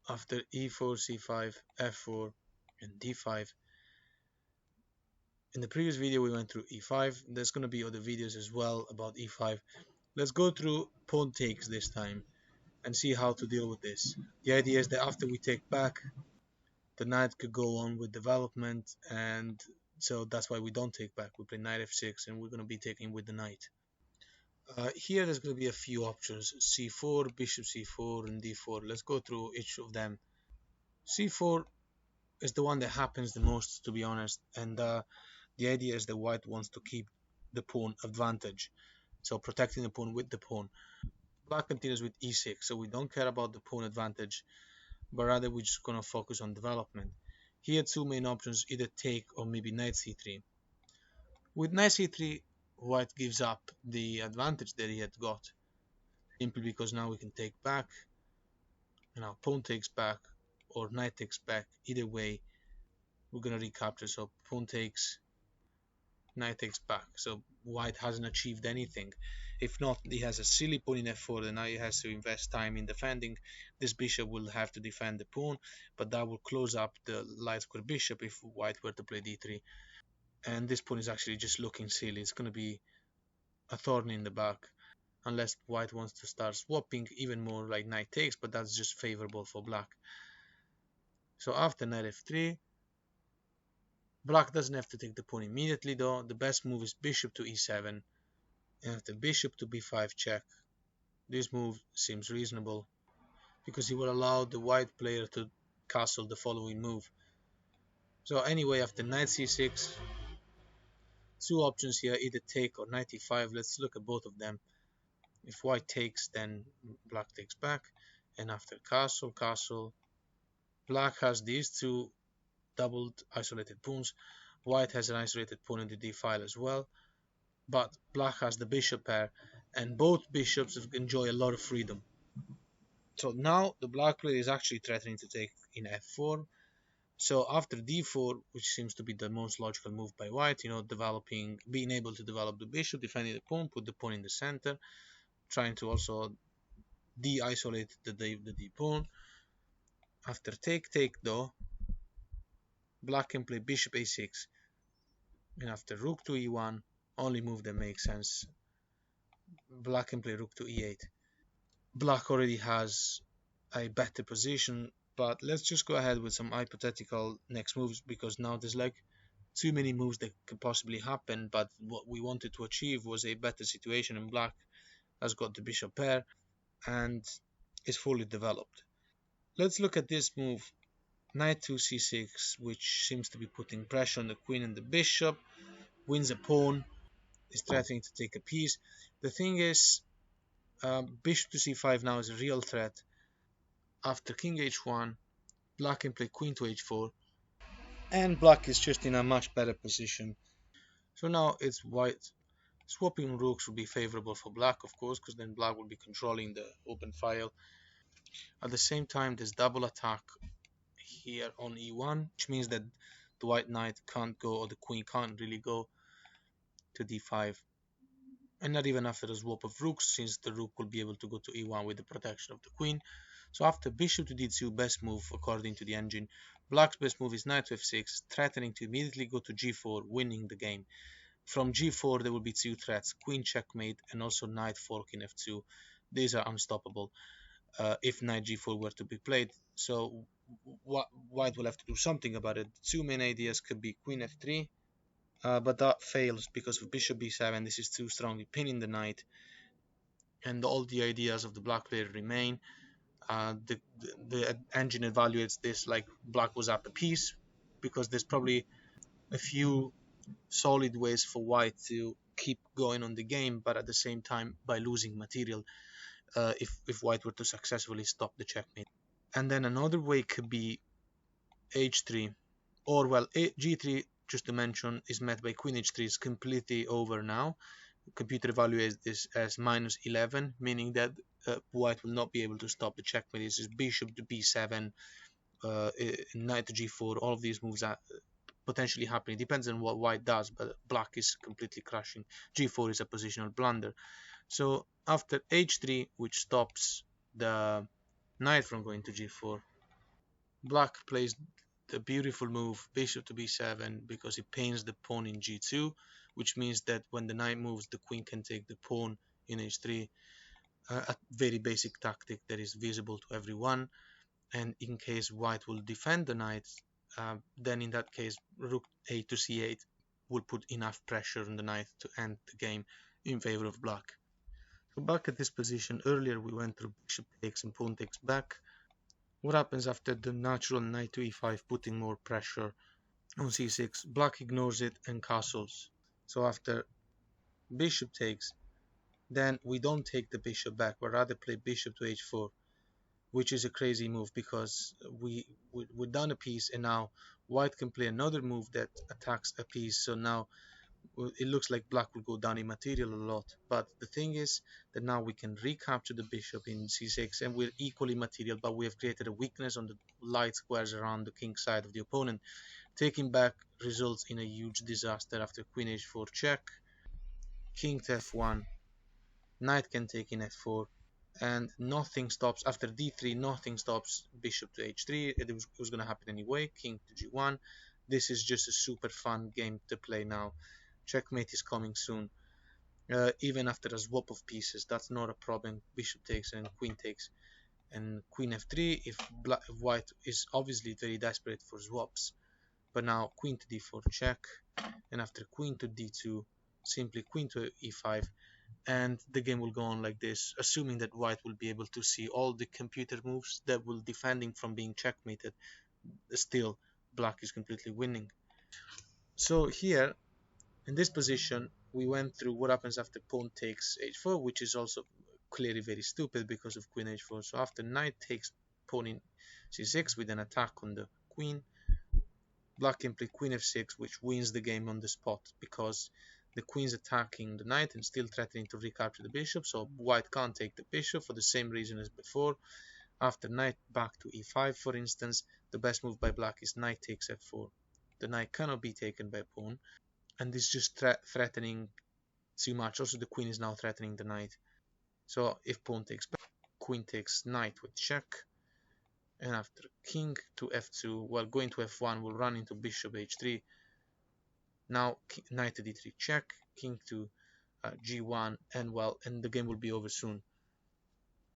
after e4, c5, f4, and d5. In the previous video we went through e5. There's going to be other videos as well about e5. Let's go through pawn takes this time and see how to deal with this. The idea is that after we take back, the knight could go on with development, and so that's why we don't take back. We play knight f6 and we're going to be taking with the knight. Here there's going to be a few options: c4, bishop c4, and d4. Let's go through each of them. c4 is the one that happens the most, to be honest, and the idea is that white wants to keep the pawn advantage, so protecting the pawn with the pawn. Black continues with e6, so we don't care about the pawn advantage, but rather we're just going to focus on development. Here two main options, either take or maybe knight c3. With knight c3, white gives up the advantage that he had got, simply because now we can take back, and our pawn takes back, or knight takes back. Either way, we're going to recapture. So pawn takes, knight takes back. So white hasn't achieved anything. If not, he has a silly pawn in f4, and now he has to invest time in defending. This bishop will have to defend the pawn, but that will close up the light square bishop if white were to play d3. And this pawn is actually just looking silly. It's going to be a thorn in the back, unless white wants to start swapping even more like knight takes, but that's just favorable for black. So after knight f3, black doesn't have to take the pawn immediately though. The best move is bishop to e7, and after bishop to b5 check. This move seems reasonable because he will allow the white player to castle the following move. So anyway, after knight c6, two options here, either take or knight e5. Let's look at both of them. If white takes, then black takes back, and after castle, black has these two doubled isolated pawns. White has an isolated pawn in the d file as well, but black has the bishop pair, and both bishops enjoy a lot of freedom. So now the black player is actually threatening to take in f4. So after d4, which seems to be the most logical move by white, being able to develop the bishop, defending the pawn, put the pawn in the center, trying to also de-isolate the d pawn. After take though, black can play bishop a6, and after rook to e1, only move that makes sense, black can play rook to e8. Black already has a better position, but let's just go ahead with some hypothetical next moves, because now there's like too many moves that could possibly happen, but what we wanted to achieve was a better situation, and black has got the bishop pair and is fully developed. Let's look at this move, knight to c6, which seems to be putting pressure on the queen and the bishop, wins a pawn, is threatening to take a piece. The thing is, bishop to c5 now is a real threat. After king h1, black can play queen to h4, and black is just in a much better position. So now it's white. Swapping rooks would be favorable for black, of course, because then black will be controlling the open file. At the same time, there's double attack here on e1, which means that the white knight can't go, or the queen can't really go to d5, and not even after the swap of rooks, since the rook will be able to go to e1 with the protection of the queen. So after bishop to d2, best move according to the engine. Black's best move is knight to f6, threatening to immediately go to g4, winning the game. From g4 there will be two threats, queen checkmate and also knight fork in f2. These are unstoppable if knight g4 were to be played. So white will have to do something about it. Two main ideas could be queen f3, but that fails because of bishop b7. This is too strongly pinning the knight, and all the ideas of the black player remain. The engine evaluates this like black was up a piece, because there's probably a few solid ways for white to keep going on the game, but at the same time by losing material if white were to successfully stop the checkmate. And then another way could be h3, or well, g3, just to mention, is met by queen h3. Is completely over now. The computer evaluates this as -11, meaning that white will not be able to stop the checkmate. This is bishop to b7, knight to g4. All of these moves are potentially happening. Depends on what white does, but black is completely crushing. g4 is a positional blunder. So after h3, which stops the knight from going to g4, Black plays the beautiful move bishop to b7 because it pains the pawn in g2, which means that when the knight moves, the queen can take the pawn in h3. A very basic tactic that is visible to everyone. And in case white will defend the knight, then in that case rook a to c8 will put enough pressure on the knight to end the game in favor of black. So back at this position, earlier we went through bishop takes and pawn takes back. What happens after the natural knight to e5 putting more pressure on c6? Black ignores it and castles. So after bishop takes, then we don't take the bishop back, but rather play bishop to h4, which is a crazy move because we're done a piece, and now white can play another move that attacks a piece. So now it looks like black will go down in material a lot. But the thing is that now we can recapture the bishop in c6, and we're equally material, but we have created a weakness on the light squares around the king side of the opponent. Taking back results in a huge disaster after queen h4 check, king to f1, knight can take in f4, and nothing stops after d3. Nothing stops bishop to h3. It was going to happen anyway. King to g1. This is just a super fun game to play now. Checkmate is coming soon. Even after a swap of pieces, that's not a problem. Bishop takes and queen takes, and queen f3 if white is obviously very desperate for swaps. But now queen to d4 check, and after queen to d2, simply queen to e5, and the game will go on like this, assuming that white will be able to see all the computer moves that will defend him from being checkmated. Still, black is completely winning. So here, in this position, we went through what happens after pawn takes h4, which is also clearly very stupid because of queen h4. So after knight takes pawn in c6 with an attack on the queen, black can play queen f6, which wins the game on the spot because the queen's attacking the knight and still threatening to recapture the bishop, so white can't take the bishop for the same reason as before. After knight back to e5, for instance, the best move by black is knight takes f4. The knight cannot be taken by pawn, and this is just threatening too much. Also, the queen is now threatening the knight. So if pawn takes back, queen takes knight with check, and after king to f2, well, going to f1 will run into bishop h3. Now knight to d3 check, king to g1, and well, and the game will be over soon.